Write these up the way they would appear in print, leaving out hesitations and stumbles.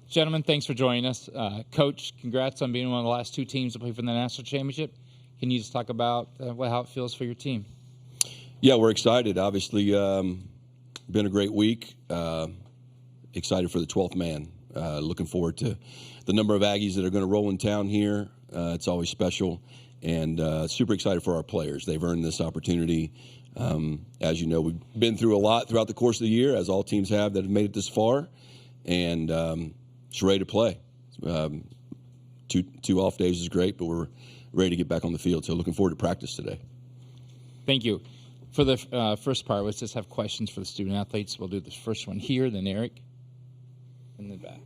Gentlemen, thanks for joining us. Coach, congrats on being one of the last two teams to play for the national championship. Can you just talk about how it feels for your team? Yeah, we're excited. Obviously, been a great week. Excited for the 12th man. Looking forward to the number of Aggies that are going to roll in town here. It's always special. And super excited for our players. They've earned this opportunity. As you know, we've been through a lot throughout the course of the year, as all teams have that have made it this far. And it's ready to play. Two off days is great, but we're ready to get back on the field. So looking forward to practice today. Thank you. For the first part, let's just have questions for the student athletes. We'll do the first one here, then Eric, in the back.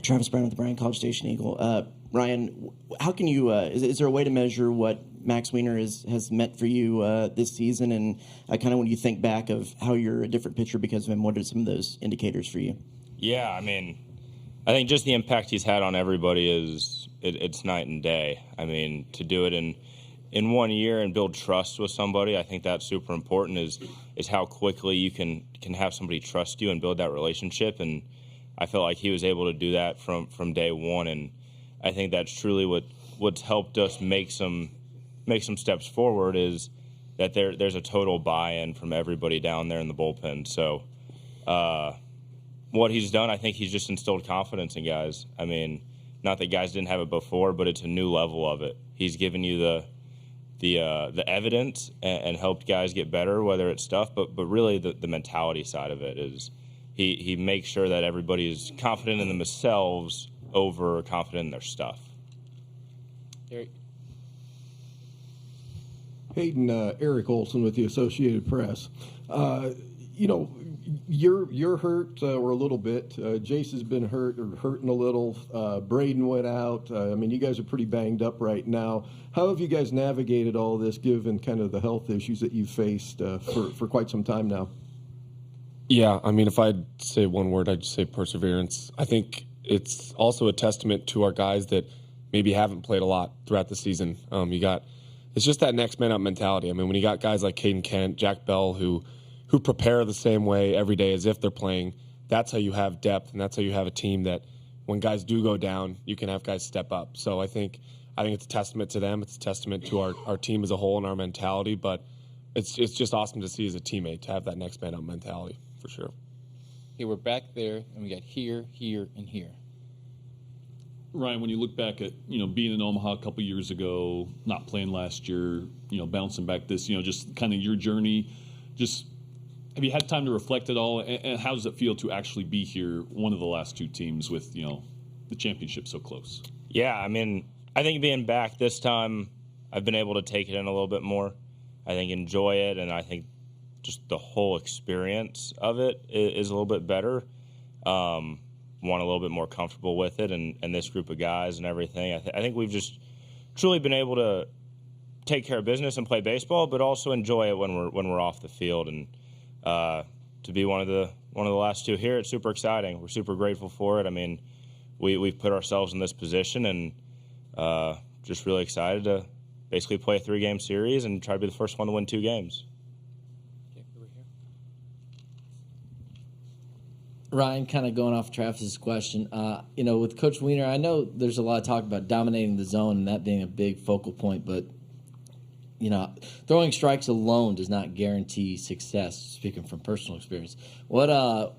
Travis Brown with the Bryan College Station Eagle. Ryan, how can you? Is there a way to measure what Max Weiner has meant for you this season? And kind of when you think back of how you're a different pitcher because of him, what are some of those indicators for you? Yeah, I mean, I think just the impact he's had on everybody it's night and day. I mean, to do it in 1 year and build trust with somebody, I think that's super important. Is how quickly you can have somebody trust you and build that relationship. And I felt like he was able to do that from day one. And I think that's truly what's helped us make some steps forward is that there's a total buy-in from everybody down there in the bullpen. So what he's done, I think he's just instilled confidence in guys. I mean, not that guys didn't have it before, but it's a new level of it. He's given you the evidence and helped guys get better, whether it's stuff, but really the mentality side of it is he makes sure that everybody is confident in themselves over confident in their stuff. Eric. Hayden, Eric Olson with the Associated Press. You're hurt or a little bit. Jace has been hurt or hurting a little. Braden went out. You guys are pretty banged up right now. How have you guys navigated all this, given kind of the health issues that you've faced for quite some time now? Yeah, if I'd say one word, I'd just say perseverance. I think it's also a testament to our guys that maybe haven't played a lot throughout the season. It's just that next man up mentality. When you got guys like Caden Kent, Jack Bell, who prepare the same way every day as if they're playing, that's how you have depth, and that's how you have a team that when guys do go down, you can have guys step up. So I think it's a testament to them. It's a testament to our team as a whole and our mentality, but it's just awesome to see as a teammate to have that next man up mentality, for sure. Okay, we're back there, and we got here, and here. Ryan, when you look back at, being in Omaha a couple years ago, not playing last year, bouncing back this, just kind of your journey, just have you had time to reflect at all? And how does it feel to actually be here, one of the last two teams with, the championship so close? Yeah, I think being back this time, I've been able to take it in a little bit more. I think enjoy it, and I think just the whole experience of it is a little bit better. Want a little bit more comfortable with it and this group of guys and everything. I think we've just truly been able to take care of business and play baseball, but also enjoy it when we're off the field. And to be one of the last two here, it's super exciting. We're super grateful for it. We've put ourselves in this position and just really excited to basically play a 3-game series and try to be the first one to win 2 games. Ryan, kind of going off Travis's question, with Coach Weiner, I know there's a lot of talk about dominating the zone and that being a big focal point, but, throwing strikes alone does not guarantee success, speaking from personal experience. How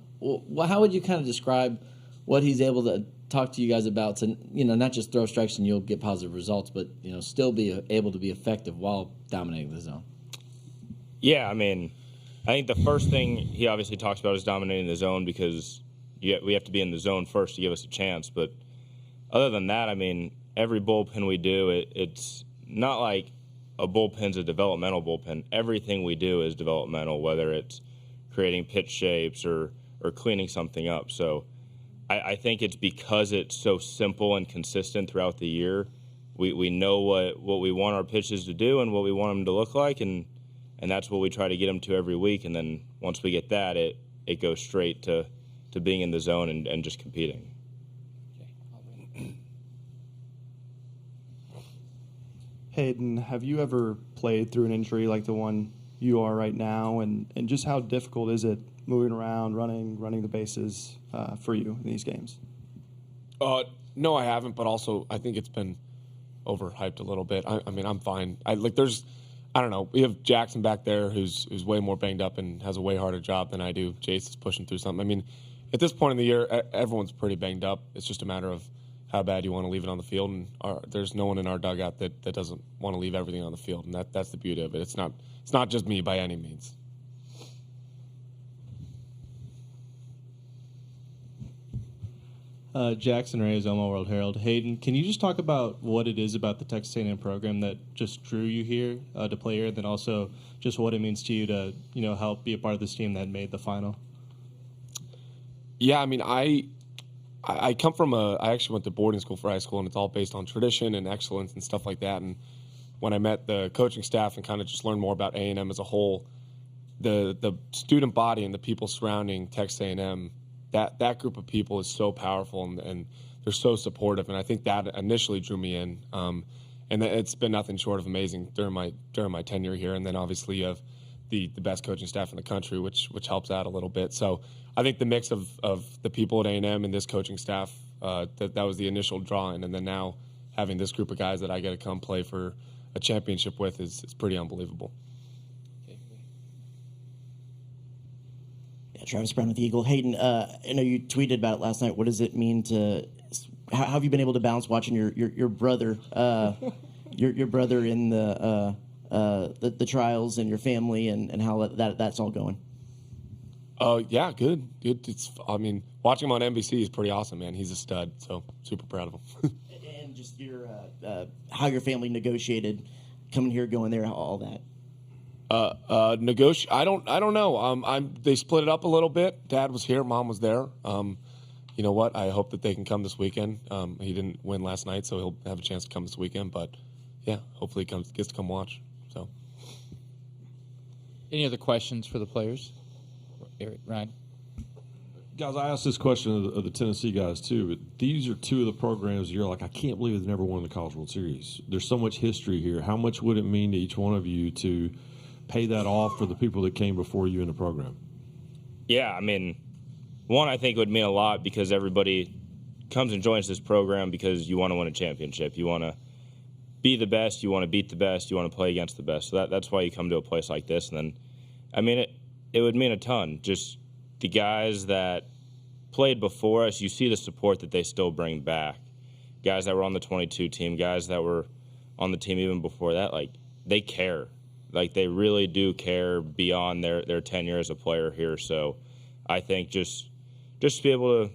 would you kind of describe what he's able to talk to you guys about to, not just throw strikes and you'll get positive results, but, still be able to be effective while dominating the zone? Yeah, I think the first thing he obviously talks about is dominating the zone because we have to be in the zone first to give us a chance. But other than that, every bullpen we do, it's not like a bullpen's a developmental bullpen. Everything we do is developmental, whether it's creating pitch shapes or cleaning something up. So I think it's because it's so simple and consistent throughout the year. We know what we want our pitches to do and what we want them to look like, and that's what we try to get them to every week. And then once we get that, it goes straight to being in the zone and just competing. Hayden, have you ever played through an injury like the one you are right now? And just how difficult is it moving around, running the bases for you in these games? No, I haven't, but also I think it's been overhyped a little bit. I mean, I'm fine. I don't know. We have Jackson back there who's way more banged up and has a way harder job than I do. Jace is pushing through something. I mean, at this point in the year, everyone's pretty banged up. It's just a matter of how bad you want to leave it on the field, and there's no one in our dugout that doesn't want to leave everything on the field, and that's the beauty of it. It's not just me by any means. Jackson Reyes, Omaha World Herald. Hayden, can you just talk about what it is about the Texas A&M program that just drew you here to play here, and then also just what it means to you to help be a part of this team that made the final? Yeah, I mean, I come from I actually went to boarding school for high school, and it's all based on tradition and excellence and stuff like that. And when I met the coaching staff and kind of just learned more about A&M as a whole, the student body and the people surrounding Texas A&M, that group of people is so powerful, and they're so supportive, and I think that initially drew me in. And it's been nothing short of amazing during my tenure here. And then obviously you have the best coaching staff in the country, which helps out a little bit. So I think the mix of the people at A&M and this coaching staff, that was the initial drawing, and then now having this group of guys that I get to come play for a championship with is pretty unbelievable. Travis Brown with the Eagle. Hayden, I know you tweeted about it last night. What does it mean to? How have you been able to balance watching your brother, your brother in the trials, and your family, and how that's all going? Yeah, good. I mean, watching him on NBC is pretty awesome, man. He's a stud. So super proud of him. And just how your family negotiated coming here, going there, all that. I don't know. They split it up a little bit. Dad was here, Mom was there. You know what? I hope that they can come this weekend. He didn't win last night, so he'll have a chance to come this weekend. But yeah, hopefully he gets to come watch. So, any other questions for the players? Eric, Ryan. Guys, I asked this question of the Tennessee guys too, but these are two of the programs you're like, I can't believe they've never won the College World Series. There's so much history here. How much would it mean to each one of you to pay that off for the people that came before you in the program? Yeah, I mean, one, I think it would mean a lot because everybody comes and joins this program because you want to win a championship. You want to be the best. You want to beat the best. You want to play against the best. So that's why you come to a place like this. And then, I mean, it would mean a ton. Just the guys that played before us, you see the support that they still bring back. Guys that were on the 22 team, guys that were on the team even before that, like, they care. Like, they really do care beyond their tenure as a player here. So I think just to be able to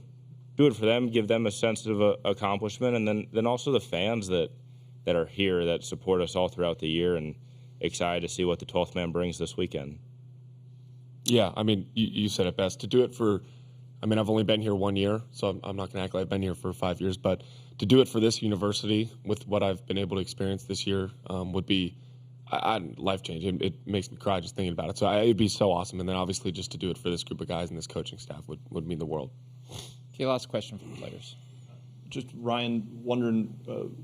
do it for them, give them a sense of accomplishment, and then also the fans that are here that support us all throughout the year, and excited to see what the 12th man brings this weekend. Yeah, I mean, you said it best. To do it for, I mean, I've only been here 1 year, so I'm not going to act like I've been here for 5 years, but to do it for this university with what I've been able to experience this year would be life-changing. It makes me cry just thinking about it. So it'd be so awesome. And then obviously just to do it for this group of guys and this coaching staff would mean the world. Okay, last question from the players. Just Ryan, wondering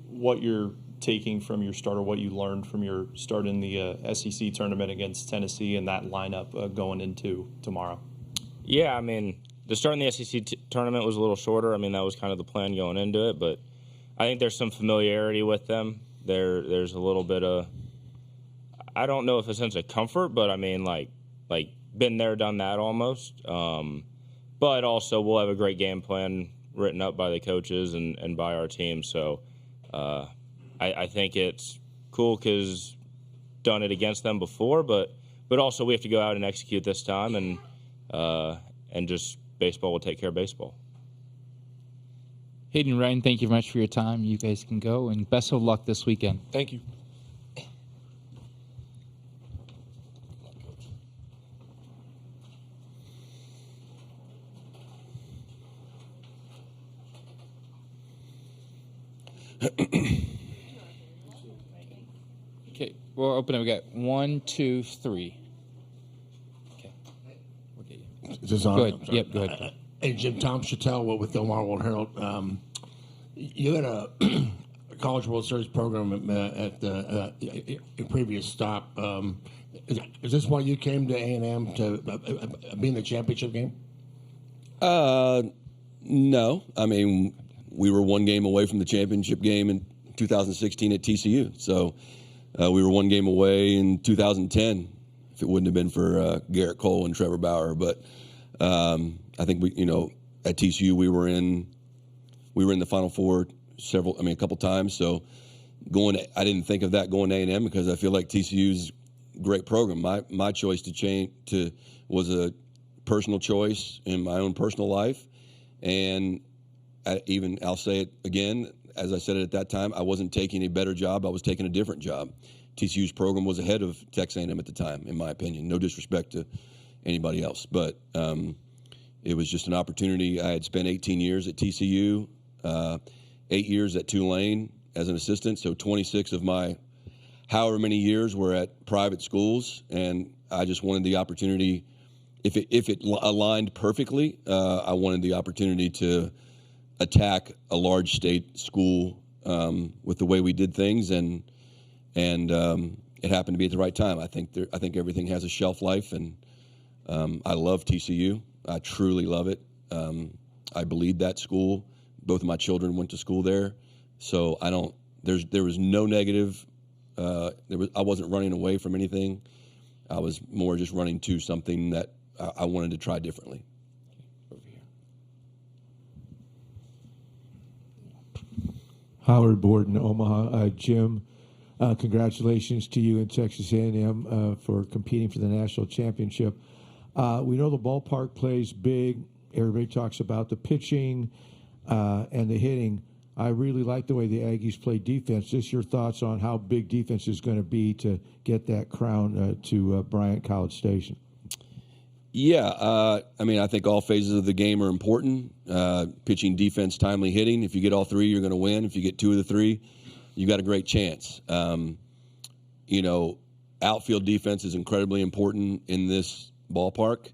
what you're taking from your start, or what you learned from your start in the SEC tournament against Tennessee and that lineup going into tomorrow. Yeah, I mean, the start in the SEC tournament was a little shorter. I mean, that was kind of the plan going into it, but I think there's some familiarity with them. There's a little bit of, I don't know if a sense of comfort, but I mean, like been there, done that almost. But also we'll have a great game plan written up by the coaches and by our team. So I think it's cool because done it against them before, but also we have to go out and execute this time, and just baseball will take care of baseball. Hayden, Ryan, thank you very much for your time. You guys can go, and best of luck this weekend. Thank you. Okay, we'll open it. We got 1, 2, 3. Okay. We'll get you. Is this on? Go ahead. Yep, go ahead. Hey, Jim, Tom Chattel with the Omaha World Herald. You had a College World Series program at your previous stop. Is this why you came to A&M to be in the championship game? No. I mean, we were one game away from the championship game in 2016 at TCU. So we were one game away in 2010 if it wouldn't have been for Garrett Cole and Trevor Bauer. But I think at TCU we were in the Final Four a couple times. So I didn't think of that going to A&M because I feel like TCU's a great program. My choice to change was a personal choice in my own personal life, and I'll say it again, as I said it at that time, I wasn't taking a better job, I was taking a different job. TCU's program was ahead of Texas A&M at the time, in my opinion. No disrespect to anybody else, but it was just an opportunity. I had spent 18 years at TCU, 8 years at Tulane as an assistant, so 26 of my however many years were at private schools, and I just wanted the opportunity. If it aligned perfectly, I wanted the opportunity to attack a large state school with the way we did things, and it happened to be at the right time. I think everything has a shelf life, and I love TCU. I truly love it. I bleed that school. Both of my children went to school there, so there was no negative. I wasn't running away from anything. I was more just running to something that I wanted to try differently. Over here. Howard Borden, Omaha. Jim, congratulations to you and Texas A&M for competing for the national championship. We know the ballpark plays big. Everybody talks about the pitching and the hitting. I really like the way the Aggies play defense. Just your thoughts on how big defense is going to be to get that crown to Bryant College Station. Yeah, I think all phases of the game are important. Pitching, defense, timely hitting. If you get all three, you're going to win. If you get two of the three, you got a great chance. Outfield defense is incredibly important in this ballpark.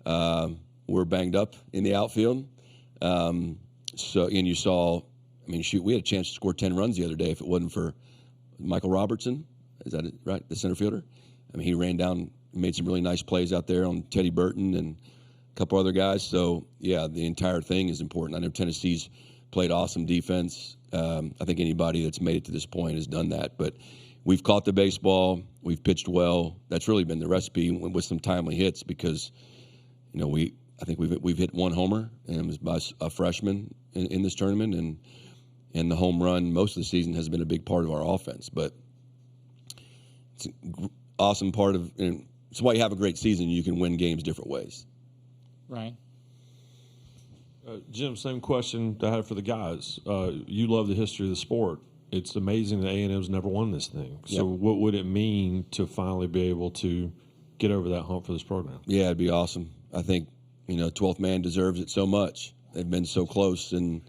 We're banged up in the outfield. You saw, we had a chance to score 10 runs the other day if it wasn't for Michael Robertson. Is that it, right? The center fielder? He ran down, made some really nice plays out there on Teddy Burton and a couple other guys. So, yeah, the entire thing is important. I know Tennessee's played awesome defense. I think anybody that's made it to this point has done that. But we've caught the baseball. We've pitched well. That's really been the recipe with some timely hits because, I think we've hit one homer, and it was by a freshman in this tournament, and the home run most of the season has been a big part of our offense. But it's an awesome part of it's why you have a great season. You can win games different ways. Ryan? Jim, same question I had for the guys. You love the history of the sport. It's amazing that A&M's never won this thing. So what would it mean to finally be able to get over that hump for this program? Yeah, it'd be awesome. I think, 12th man deserves it so much. They've been so close and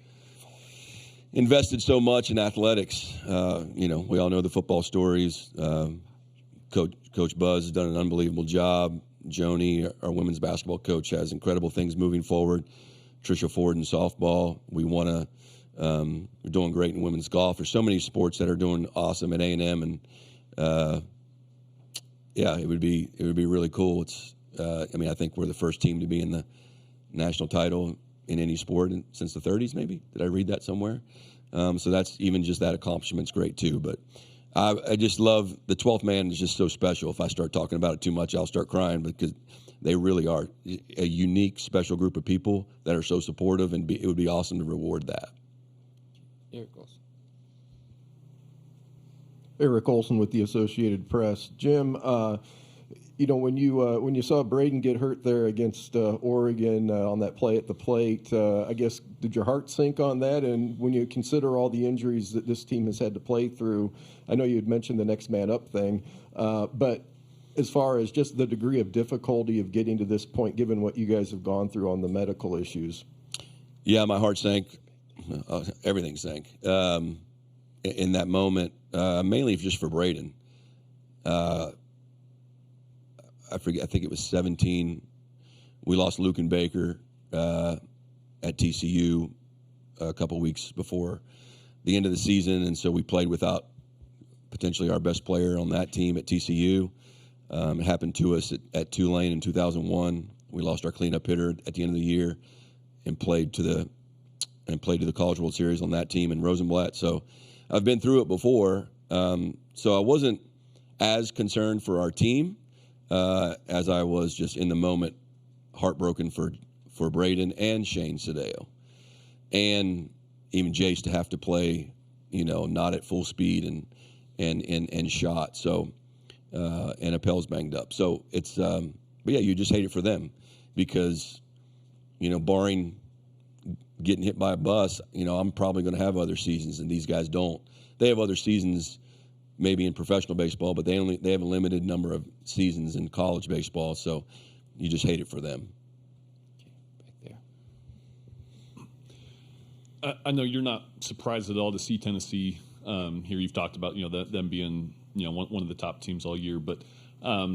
invested so much in athletics. We all know the football stories. Coach Buzz has done an unbelievable job. Joni, our women's basketball coach, has incredible things moving forward. Tricia Ford in softball. We're doing great in women's golf. There's so many sports that are doing awesome at A&M, and it would be really cool. It's I think we're the first team to be in the national title in any sport since the 30s, maybe. Did I read that somewhere? So that's even just that accomplishment's great too. But I just love the 12th man is just so special. If I start talking about it too much, I'll start crying because they really are a unique, special group of people that are so supportive, and it would be awesome to reward that. Eric Olson. Eric Olson with the Associated Press. Jim, when you saw Braden get hurt there against Oregon on that play at the plate, I guess, did your heart sink on that? And when you consider all the injuries that this team has had to play through, I know you had mentioned the next man up thing, but as far as just the degree of difficulty of getting to this point, given what you guys have gone through on the medical issues. Yeah, my heart sank. Everything sank in that moment, mainly just for Braden. I forget. I think it was 17. We lost Luke and Baker at TCU a couple weeks before the end of the season, and so we played without potentially our best player on that team at TCU. It happened to us at Tulane in 2001. We lost our cleanup hitter at the end of the year and played to the College World Series on that team in Rosenblatt. So I've been through it before. So I wasn't as concerned for our team as I was just in the moment heartbroken for Braden and Shane Sadeo. And even Jace to have to play, not at full speed and shot. So, and Appel's banged up. So it's, but yeah, you just hate it for them because, barring getting hit by a bus, I'm probably going to have other seasons, and these guys don't. They have other seasons maybe in professional baseball, but they have a limited number of seasons in college baseball, so you just hate it for them. Back there. I know you're not surprised at all to see Tennessee here. You've talked about them being one of the top teams all year, but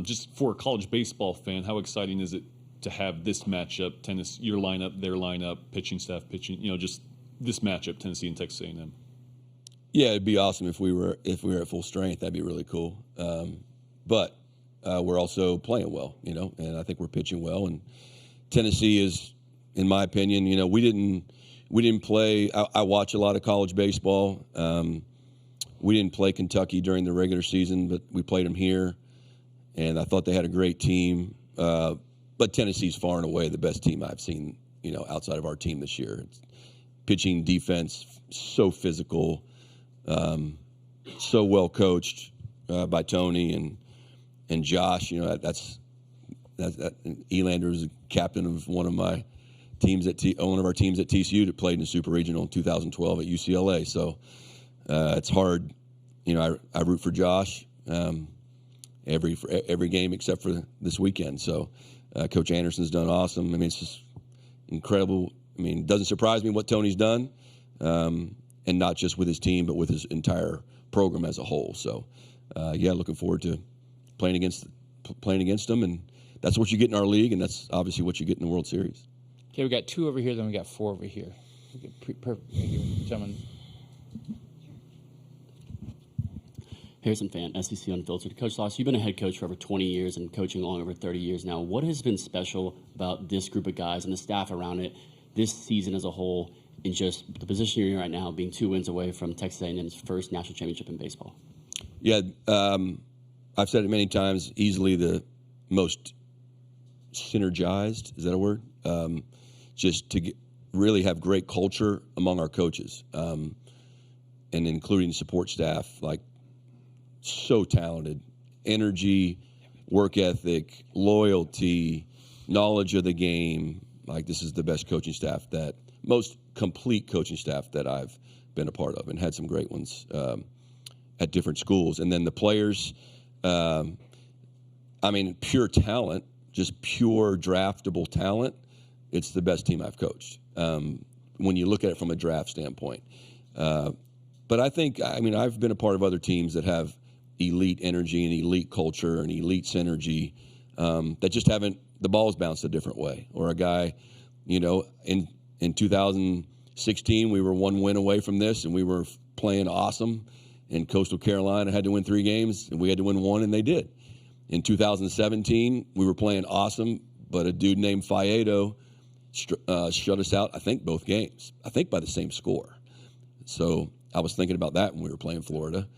just for a college baseball fan, how exciting is it to have this matchup? Tennessee, your lineup, their lineup, pitching staff, pitching. Just this matchup, Tennessee and Texas A&M. Yeah, it'd be awesome if we were at full strength. That'd be really cool. But we're also playing well, and I think we're pitching well. And Tennessee is, in my opinion, we didn't play. I watch a lot of college baseball. We didn't play Kentucky during the regular season, but we played them here, and I thought they had a great team. But Tennessee's far and away the best team I've seen, outside of our team this year. It's pitching, defense, so physical. So well coached by Tony and Josh. That's Elander was the captain of one of our teams at TCU that played in the Super Regional in 2012 at UCLA. So it's hard. I root for Josh every game except for this weekend. So Coach Anderson's done awesome. I mean, it's just incredible. I mean, it doesn't surprise me what Tony's done. And not just with his team, but with his entire program as a whole. So, looking forward to playing against them, and that's what you get in our league, and that's obviously what you get in the World Series. Okay, we got 2 over here, then we got 4 over here. Gentlemen. Harrison Fan, SEC Unfiltered. Coach Schloss, you've been a head coach for over 20 years and coaching long over 30 years now. What has been special about this group of guys and the staff around it this season as a whole, in just the position you're in right now, being 2 wins away from Texas A&M's first national championship in baseball? Yeah, I've said it many times, easily the most synergized, is that a word? Just to really have great culture among our coaches, and including support staff, like so talented, energy, work ethic, loyalty, knowledge of the game. Like, this is the best coaching staff most complete coaching staff that I've been a part of, and had some great ones at different schools. And then the players, pure talent, just pure draftable talent. It's the best team I've coached when you look at it from a draft standpoint. But I think, I've been a part of other teams that have elite energy and elite culture and elite synergy that just haven't, the ball's bounced a different way. Or a guy, in 2016, we were 1 win away from this, and we were playing awesome. And Coastal Carolina had to win 3 games, and we had to win 1, and they did. In 2017, we were playing awesome, but a dude named Faedo shut us out, I think, both games. I think by the same score. So I was thinking about that when we were playing Florida.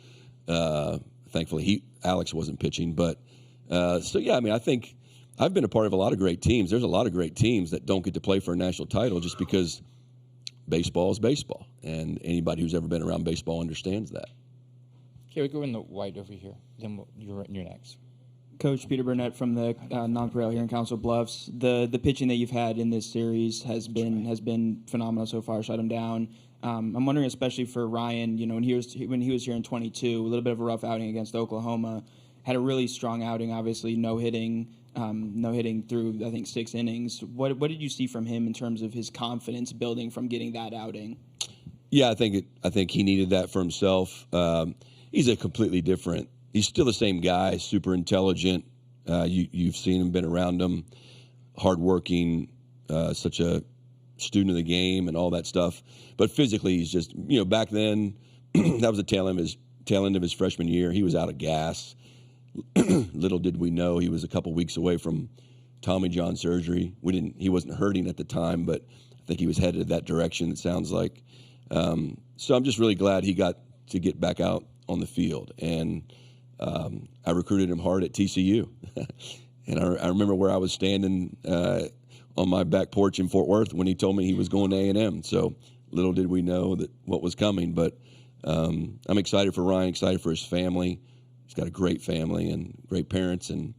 Thankfully, Alex wasn't pitching. But, I think I've been a part of a lot of great teams. There's a lot of great teams that don't get to play for a national title just because baseball is baseball. And anybody who's ever been around baseball understands that. Okay, we go in the white over here. Then you're next. Coach Peter Burnett from the Nonpareil here in Council Bluffs. The pitching that you've had in this series has been phenomenal so far. Shut him down. I'm wondering, especially for Ryan, when he was here in 22, a little bit of a rough outing against Oklahoma. Had a really strong outing, obviously no hitting through I think 6 innings. What did you see from him in terms of his confidence building from getting that outing? Yeah, I think he needed that for himself. He's a completely different. He's still the same guy, super intelligent. You've seen him, been around him, hardworking, such a student of the game and all that stuff. But physically, he's just, back then, that was the tail end of his freshman year. He was out of gas, Little did we know he was a couple weeks away from Tommy John surgery. He wasn't hurting at the time, but I think he was headed that direction, it sounds like. So I'm just really glad he got to get back out on the field. And I recruited him hard at TCU. And I remember where I was standing on my back porch in Fort Worth when he told me he was going to A&M. So little did we know that what was coming. But I'm excited for Ryan, excited for his family. He's got a great family and great parents, and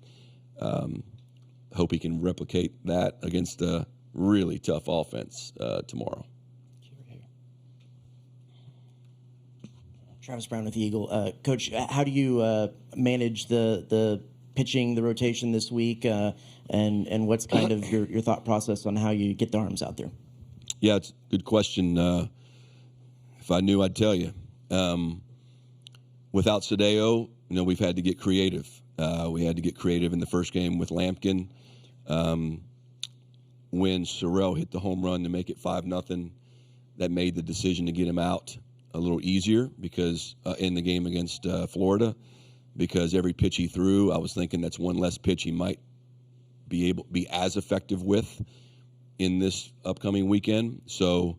hope he can replicate that against a really tough offense tomorrow. Travis Brown with the Eagle. Coach, how do you manage the pitching, the rotation this week, and what's kind of your thought process on how you get the arms out there? Yeah, it's a good question. If I knew, I'd tell you. Without Sadeo, we've had to get creative. We had to get creative in the first game with Lampkin. When Sorrell hit the home run to make it 5-0, that made the decision to get him out a little easier because in the game against Florida, because every pitch he threw, I was thinking that's one less pitch he might be as effective with in this upcoming weekend. So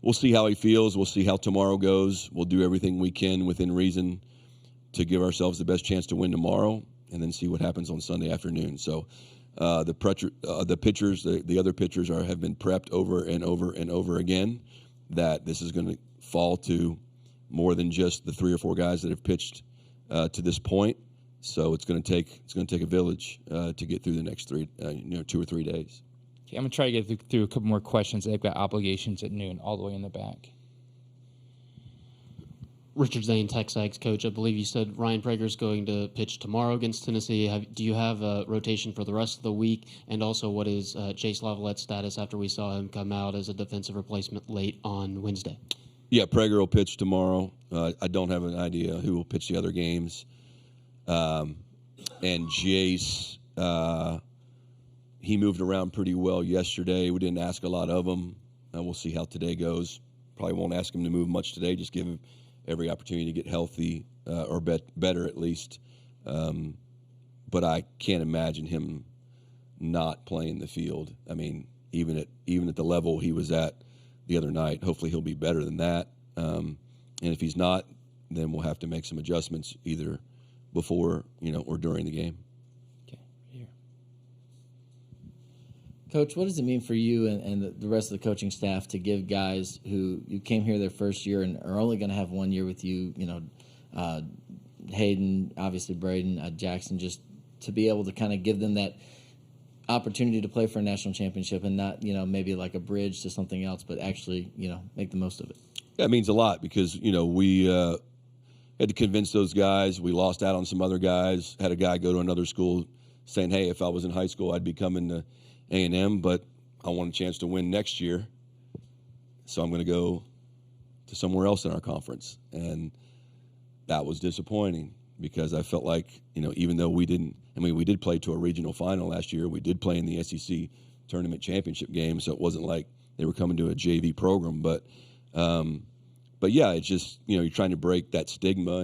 we'll see how he feels. We'll see how tomorrow goes. We'll do everything we can within reason to give ourselves the best chance to win tomorrow, and then see what happens on Sunday afternoon. So the pitchers, the other pitchers have been prepped over and over and over again that this is going to fall to more than just the 3 or 4 guys that have pitched to this point. So it's going to take a village to get through the next 2 or 3 days. Okay, I'm going to try to get through a couple more questions. They've got obligations at noon all the way in the back. Richard Zane, TexAgs coach. I believe you said Ryan Prager is going to pitch tomorrow against Tennessee. Do you have a rotation for the rest of the week? And also, what is Chase Laviolette's status after we saw him come out as a defensive replacement late on Wednesday? Yeah, Prager will pitch tomorrow. I don't have an idea who will pitch the other games. And Jace, he moved around pretty well yesterday. We didn't ask a lot of him. We'll see how today goes. Probably won't ask him to move much today. Just give him every opportunity to get healthy or better at least. But I can't imagine him not playing the field. I mean, even at the level he was at the other night, hopefully he'll be better than that. And if he's not, then we'll have to make some adjustments either before or during the game. Okay, here. Coach, what does it mean for you and the rest of the coaching staff to give guys who you came here their first year and are only going to have 1 year with you, Hayden, obviously Braden, Jackson, just to be able to kind of give them that opportunity to play for a national championship and not, maybe like a bridge to something else, but actually, make the most of it? Yeah, it means a lot because, we had to convince those guys. We lost out on some other guys. Had a guy go to another school saying, hey, if I was in high school, I'd be coming to A&M, but I want a chance to win next year. So I'm going to go to somewhere else in our conference. And that was disappointing because I felt like, even though we did play to a regional final last year. We did play in the SEC tournament championship game. So it wasn't like they were coming to a JV program, but yeah, it's just, you're trying to break that stigma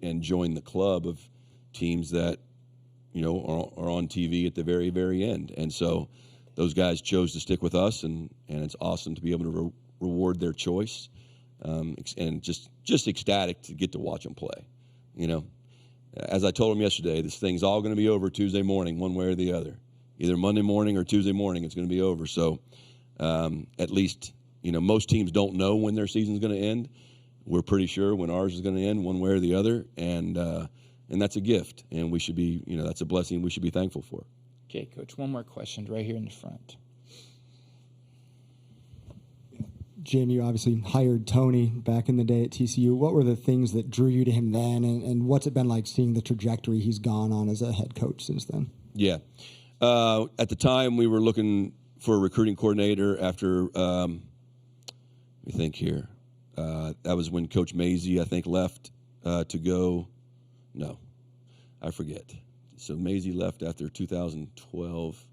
and join the club of teams that, are on TV at the very, very end. And so those guys chose to stick with us, and it's awesome to be able to reward their choice, and just ecstatic to get to watch them play. As I told them yesterday, this thing's all going to be over Tuesday morning, one way or the other. Either Monday morning or Tuesday morning, it's going to be over. So at least, most teams don't know when their season's going to end. We're pretty sure when ours is going to end, one way or the other, and that's a gift, and we should be, that's a blessing we should be thankful for. Okay, Coach, one more question right here in the front. Jim, you obviously hired Tony back in the day at TCU. What were the things that drew you to him then, and what's it been like seeing the trajectory he's gone on as a head coach since then? Yeah. At the time, we were looking for a recruiting coordinator after, let me think here. That was when Coach Mazey, I think, left to go. No, I forget. So Mazey left after 2012.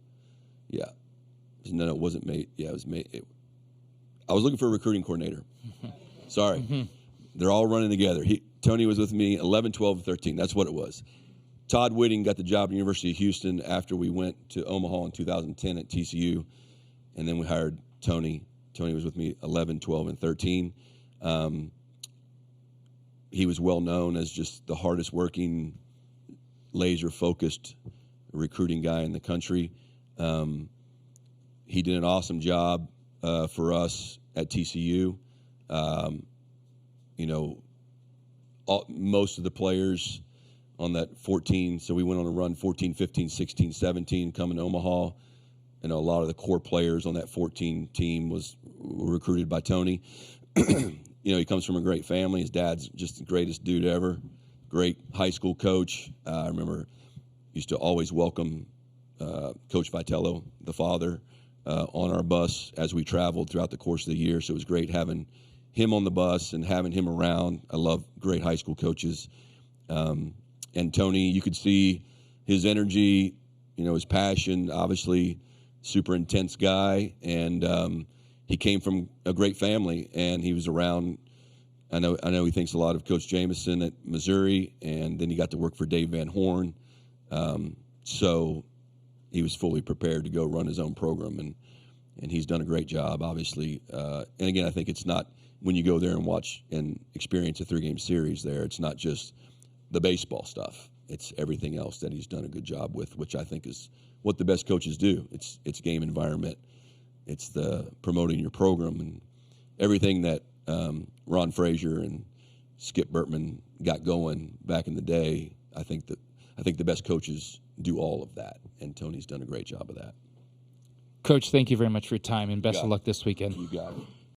Yeah. No, it wasn't Mazey. Yeah, it was Mazey. I was looking for a recruiting coordinator. Sorry. They're all running together. Tony was with me 11, 12, 13. That's what it was. Todd Whitting got the job at the University of Houston after we went to Omaha in 2010 at TCU, and then we hired Tony. Tony was with me 11, 12, and 13. He was well known as just the hardest working, laser-focused recruiting guy in the country. He did an awesome job for us at TCU. Most of the players on that 14, so we went on a run 14, 15, 16, 17, coming to Omaha. A lot of the core players on that 14 team were recruited by Tony. He comes from a great family. His dad's just the greatest dude ever. Great high school coach. I remember used to always welcome Coach Vitello, the father, on our bus as we traveled throughout the course of the year. So it was great having him on the bus and having him around. I love great high school coaches. And Tony, you could see his energy, his passion, obviously super intense guy. And he came from a great family, and he was around. I know he thinks a lot of Coach Jameson at Missouri, and then he got to work for Dave Van Horn. So he was fully prepared to go run his own program, and he's done a great job, obviously. And again, I think it's not, when you go there and watch and experience a 3-game series there, it's not just the baseball stuff. It's everything else that he's done a good job with, which I think is what the best coaches do. It's game environment. It's the promoting your program and everything that Ron Frazier and Skip Bertman got going back in the day. I think the best coaches do all of that, and Tony's done a great job of that. Coach, thank you very much for your time, and best of luck this weekend. You got it.